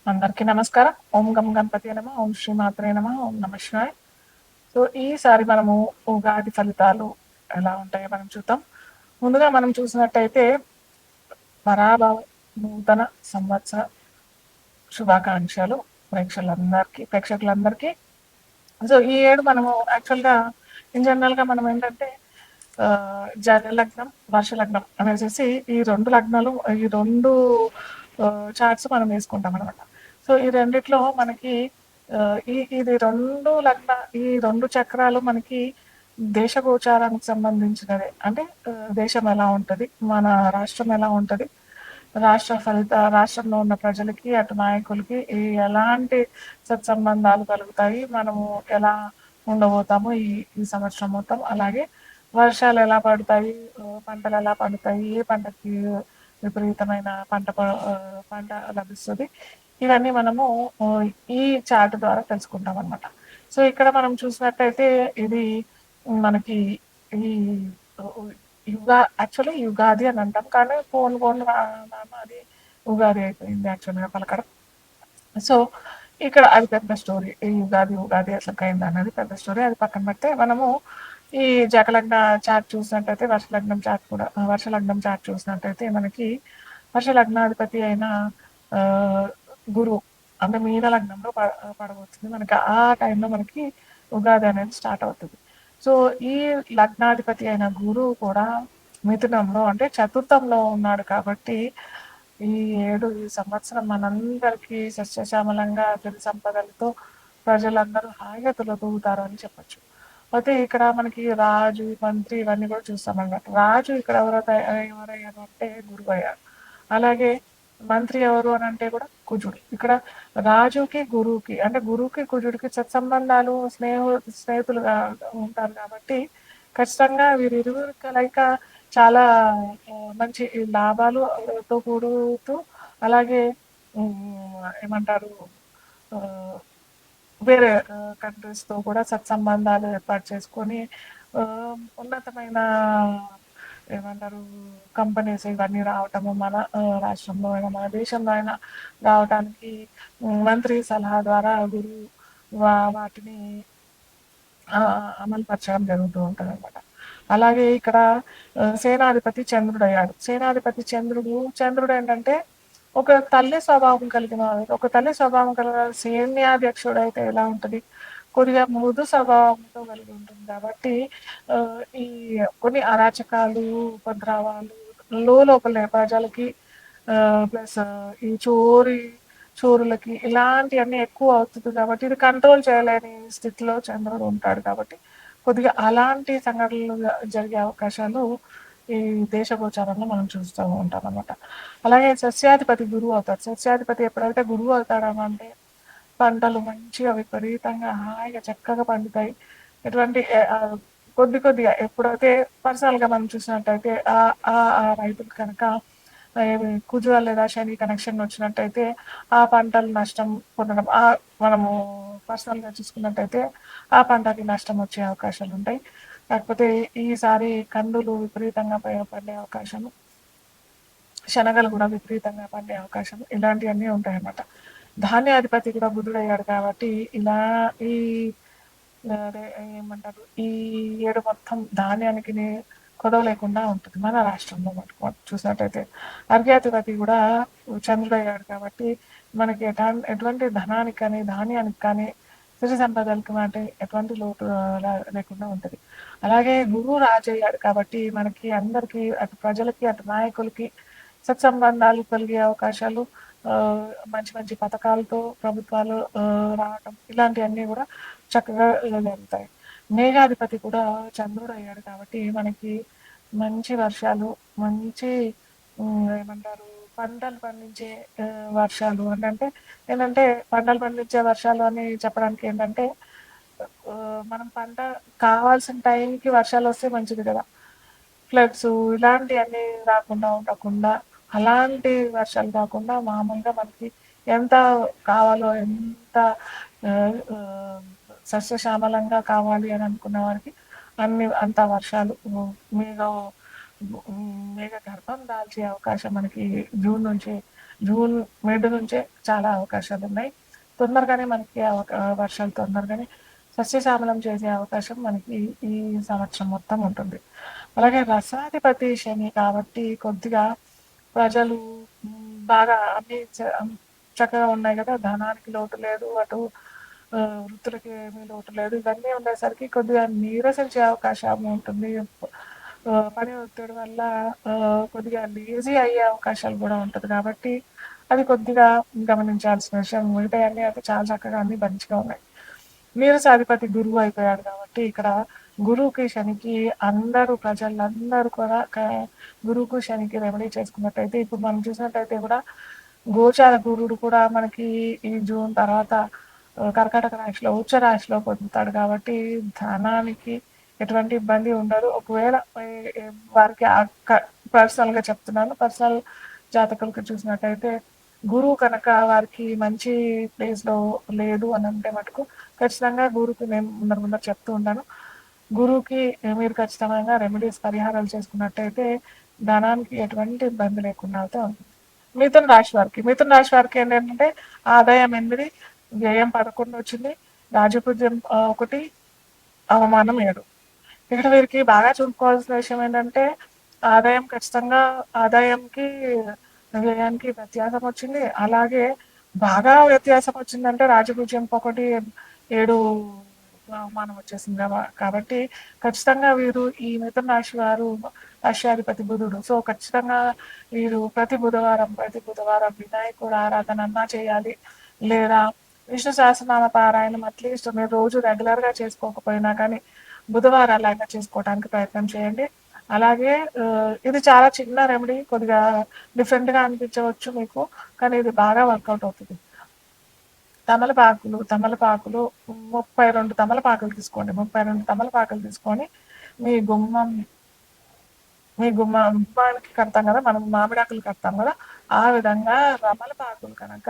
అందరికీ నమస్కారం. ఓం గం గణపతియే నమః. ఓం శ్రీ మాత్రే నమః. ఓం నమః శివాయ. సో, ఈసారి మనము ఉగాది ఫలితాలు ఎలా ఉంటాయో మనం చూద్దాం. ముందుగా మనం చూసినట్టయితే పరాభవ నూతన సంవత్సర శుభాకాంక్షలు ప్రేక్షకులందరికీ. సో, ఈ ఏడు మనము యాక్చువల్‌గా ఇన్ జనరల్‌గా మనం ఏంటంటే జల లగ్నం, వర్ష లగ్నం అనేసేసి ఈ 2 లగ్నాలు ఈ 2 చార్ట్స్ మనం వేసుకుంటామనమాట. సో, ఈ రెండిట్లో మనకి ఇది 2 ఈ 2 చక్రాలు మనకి దేశ గోచారానికి సంబంధించినవే. అంటే దేశం ఎలా ఉంటది, మన రాష్ట్రం ఎలా ఉంటది, రాష్ట్రంలో ఉన్న ప్రజలకి, అటు నాయకులకి ఎలాంటి సత్సంబంధాలు కలుగుతాయి, మనము ఎలా ఉండబోతాము ఈ ఈ సంవత్సరం మొత్తం. అలాగే వర్షాలు ఎలా పడతాయి, పంటలు ఎలా పండుతాయి, ఏ పంటకి విపరీతమైన పంట లభిస్తుంది. ఇవన్నీ మనము ఈ చార్ట్ ద్వారా తెలుసుకుంటాం అనమాట. సో ఇక్కడ మనం చూసినట్టయితే ఇది మనకి ఈ యాక్చువల్లీ యుగాది అని అంటాం, కానీ పోను అది ఉగాది అయిపోయింది యాక్చువల్గా పలకడం. సో ఇక్కడ అది పెద్ద స్టోరీ. ఈ ఉగాది అట్లా అయింది అన్నది పెద్ద స్టోరీ. అది పక్కన పెడితే మనము ఈ జకలగ్న చార్ట్ చూసినట్టయితే వర్ష లగ్నం చార్ట్ చూసినట్టయితే మనకి వర్ష లగ్నాధిపతి అయిన ఆ, గురువు అంటే మీన లగ్నంలో పడబోతుంది. మనకి ఆ టైంలో మనకి ఉగాది అనేది స్టార్ట్ అవుతుంది. సో ఈ లగ్నాధిపతి అయిన గురువు కూడా మిథునంలో అంటే చతుర్థంలో ఉన్నాడు కాబట్టి ఈ సంవత్సరం మనందరికీ సస్యశ్యామలంగా సిరి సంపదలతో ప్రజలందరూ హాయిగా తులతూగుతారు అని చెప్పొచ్చు. అయితే ఇక్కడ మనకి రాజు, మంత్రి ఇవన్నీ కూడా చూస్తామన్నమాట. రాజు ఇక్కడ ఎవరయ్యారు అంటే గురువు అయ్యారు. అలాగే మంత్రి ఎవరు అని అంటే కూడా కుజుడు. ఇక్కడ రాజుకి గురువుకి అంటే గురువుకి కుజుడికి సత్సంబంధాలు స్నేహితులుగా ఉంటారు కాబట్టి ఖచ్చితంగా వీరిరువురి కలయిక చాలా మంచి లాభాలతో కూడుతూ అలాగే ఏమంటారు ఆ, వేరే కంట్రీస్తో కూడా సత్సంబంధాలు ఏర్పాటు చేసుకొని ఆ, ఉన్నతమైన ఏమంటారు కంపెనీస్ ఇవన్నీ రావటము మన రాష్ట్రంలో అయినా మన దేశంలో అయినా రావటానికి మంత్రి సలహా ద్వారా గురువు వాటిని అమలుపరచడం జరుగుతూ ఉంటుంది అనమాట. అలాగే ఇక్కడ సేనాధిపతి చంద్రుడు అయ్యాడు. చంద్రుడు ఏంటంటే ఒక తల్లి స్వభావం కలిగిన ఒక తల్లి స్వభావం కలిగిన సైన్యాధ్యక్షుడు అయితే ఎలా ఉంటుంది, కొద్దిగా మృదు స్వభావంతో కలిగి ఉంటుంది కాబట్టి ఈ కొన్ని అరాచకాలు, ఉపద్రవాలు లోపల ప్రజలకి ప్లస్ ఈ చోరులకి ఇలాంటివన్నీ ఎక్కువ అవుతుంది కాబట్టి ఇది కంట్రోల్ చేయలేని స్థితిలో చంద్రుడు ఉంటాడు కాబట్టి కొద్దిగా అలాంటి సంఘటనలు జరిగే అవకాశాలు ఈ దేశ గోచారంలో మనం చూస్తూ ఉంటాం అనమాట. అలాగే సస్యాధిపతి గురువు అవుతాడు. సస్యాధిపతి ఎప్పుడైతే గురువు అవుతాడనంటే పంటలు మంచిగా విపరీతంగా హాయిగా చక్కగా పండుతాయి. ఎటువంటి కొద్దిగా ఎప్పుడైతే పర్సనల్గా మనం చూసినట్టయితే ఆ రైతులు కనుక కుజువ లేదా శని కనెక్షన్ వచ్చినట్టయితే ఆ పంటలు నష్టం పొందడం, మనము పర్సనల్గా చూసుకున్నట్టయితే ఆ పంటకి నష్టం వచ్చే అవకాశాలు ఉంటాయి. కాకపోతే ఈసారి కందులు విపరీతంగా పడే అవకాశం, శనగలు కూడా విపరీతంగా పండే అవకాశం ఇలాంటివన్నీ ఉంటాయన్నమాట. ధాన్యాధిపతి కూడా బుధుడయ్యాడు కాబట్టి ఇలా ఈ అదే ఏమంటారు ఈ ఏడు మొత్తం ధాన్యానికి కొదవ లేకుండా ఉంటుంది మన రాష్ట్రంలో మటుకు చూసినట్టయితే. అర్ఘ్యాధిపతి కూడా చంద్రుడయ్యాడు కాబట్టి మనకి ఎటువంటి ధనానికి కానీ ధాన్యానికి కానీ సిరి సంపదలకు అంటే ఎటువంటి లోటు లేకుండా ఉంటుంది. అలాగే గురువు రాజయ్యాడు కాబట్టి మనకి అందరికీ అటు ప్రజలకి అటు నాయకులకి సత్సంబంధాలు కలిగే అవకాశాలు, మంచి మంచి పథకాలతో ప్రభుత్వాలు రావటం ఇలాంటివన్నీ కూడా చక్కగా జరుగుతాయి. మేఘాధిపతి కూడా చంద్రుడు అయ్యాడు కాబట్టి మనకి మంచి వర్షాలు, మంచి ఏమంటారు పంటలు పండించే వర్షాలు అంటే ఏంటంటే పంటలు పండించే వర్షాలు అని చెప్పడానికి ఏంటంటే మనం పంట కావాల్సిన టైంకి వర్షాలు వస్తే మంచిది కదా. ఫ్లడ్స్ ఇలాంటివన్నీ రాకుండా ఉండకుండా అలాంటి వర్షాలు కాకుండా మామూలుగా మనకి ఎంత కావాలో ఎంత సస్యశ్యామలంగా కావాలి అని అనుకున్న వారికి అంత వర్షాలు మేఘ మేఘ గర్భం దాల్చే అవకాశం మనకి జూన్ నుంచి జూన్ మిడ్ నుంచే చాలా అవకాశాలున్నాయి. తొందరగానే మనకి వర్షాలు తొందరగానే సస్యశ్యామలం చేసే అవకాశం మనకి ఈ సంవత్సరం మొత్తం ఉంటుంది. అలాగే రసాధిపతి శని కాబట్టి కొద్దిగా ప్రజలు బాగా అన్నీ చక్కగా ఉన్నాయి గదా! ధనానికి లోటు లేదు. అటు వృత్తులకి ఏమీ లోటు లేదు. ఇవన్నీ ఉండేసరికి కొద్దిగా నీరసించే అవకాశం ఉంటుంది. పని ఒత్తిడి వల్ల కొద్దిగా లేజీ అయ్యే అవకాశాలు గూడా ఉంటది కాబట్టి, అది కొద్దిగా గమనించాల్సిన విషయం. మిగతాయన్నీ అయితే చాలా చక్కగా అన్నీ మంచిగా ఉన్నాయి. నీరసాధిపతి గురువు అయిపోయాడు కాబట్టి ఇక్కడ గురువుకి, శనికి అందరూ ప్రజలందరూ కూడా గురువుకు, శనికి రెమెడీ చేసుకున్నట్టయితే ఇప్పుడు మనం చూసినట్టయితే కూడా గోచార గురుడు కూడా మనకి ఈ జూన్ తర్వాత కర్కాటక రాశిలో ఉచ్చ రాశిలో పొందుతాడు కాబట్టి ధనానికి ఎటువంటి ఇబ్బంది ఉండదు. ఒకవేళ వారికి పర్సనల్గా చెప్తున్నాను, పర్సనల్ జాతకులకు చూసినట్టయితే గురువు కనుక వారికి మంచి ప్లేస్లో లేదు అని అంటే మటుకు ఖచ్చితంగా గురువుకి నేను ముందర చెప్తూ ఉంటాను. గురువుకి మీరు ఖచ్చితంగా రెమెడీస్ పరిహారాలు చేసుకున్నట్టయితే ధనానికి ఎటువంటి ఇబ్బంది లేకుండా అయితే ఉంటుంది. మిథున రాశి వారికి ఏంటంటే ఆదాయం 8, వ్యయం 11 వచ్చింది. రాజపూజ్యం 1, అవమానం 7. ఇక్కడ వీరికి బాగా చూసుకోవాల్సిన విషయం ఏంటంటే ఆదాయం ఖచ్చితంగా ఆదాయంకి వ్యయానికి వ్యత్యాసం వచ్చింది. అలాగే బాగా వ్యత్యాసం వచ్చిందంటే రాజపూజ్యం 1, 7 అవమానం వచ్చేసింది కాబట్టి ఖచ్చితంగా వీరు ఈ మిథున రాశి వారు రాష్ట్రాధిపతి బుధుడు. సో ఖచ్చితంగా వీరు ప్రతి బుధవారం వినాయకుడు ఆరాధన అన్నా చేయాలి. లేదా విష్ణు సహస్రనామ పారాయణం అట్లీస్ట్ మీరు రోజు రెగ్యులర్గా చేసుకోకపోయినా కానీ బుధవారాలు అయినా చేసుకోవడానికి ప్రయత్నం చేయండి. అలాగే ఇది చాలా చిన్న రెమెడీ, కొద్దిగా డిఫరెంట్గా అనిపించవచ్చు మీకు, కానీ ఇది బాగా వర్కౌట్ అవుతుంది. తమలపాకులు 32 తమలపాకులు తీసుకోండి. 32 తమలపాకులు తీసుకొని మీ గుమ్మానికి కడతాం కదా, మనం మామిడాకులు కడతాం కదా, ఆ విధంగా తమలపాకులు కనుక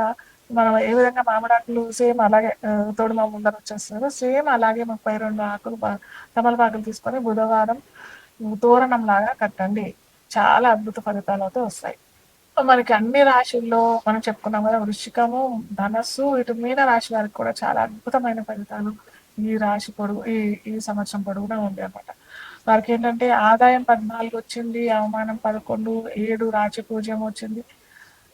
మనం ఏ విధంగా మామిడాకులు సేమ్ అలాగే తోడుమ ముందర వచ్చేస్తారు, సేమ్ అలాగే 32 తమలపాకులు తీసుకొని బుధవారం తోరణం లాగా కట్టండి. చాలా అద్భుత ఫలితాలు అయితే వస్తాయి. మనకి అన్ని రాశుల్లో మనం చెప్పుకున్నాం కదా, వృశ్చికము, ధనస్సు, ఇటు మీన రాశి వారికి కూడా చాలా అద్భుతమైన ఫలితాలు ఈ రాశి పొడుగు ఈ సంవత్సరం పొడుగునా ఉంది అనమాట. వారికి ఏంటంటే ఆదాయం 14 వచ్చింది, అవమానం 11, 7 రాజపూజ్యం వచ్చింది,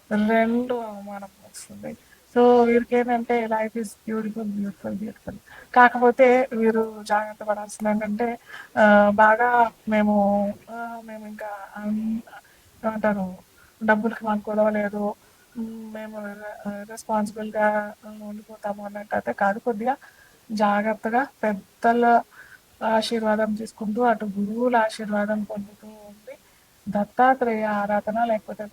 2 అవమానం వస్తుంది. సో వీరికి ఏంటంటే లైఫ్ ఈజ్ బ్యూటిఫుల్. కాకపోతే వీరు జాగ్రత్త పడాల్సింది ఏంటంటే బాగా మేము ఇంకా ఏమంటారు, డబ్బులకి మాకు గొడవ లేదు, మేము రెస్పాన్సిబుల్గా ఉండిపోతాము అన్నట్టు అయితే కాదు. కొద్దిగా జాగ్రత్తగా పెద్దల ఆశీర్వాదం తీసుకుంటూ అటు గురువుల ఆశీర్వాదం పొందుతూ ఉంది. దత్తాత్రేయ ఆరాధన లేకపోతే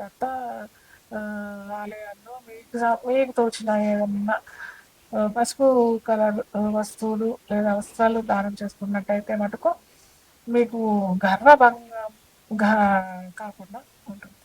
ఆలయాల్లో మీకు తోచిన ఏదన్నా పసుపు కలర్ వస్తువులు లేదా వస్త్రాలు దానం చేసుకున్నట్టయితే మటుకు మీకు గర్వభంగం కాకుండా ఉంటుంది.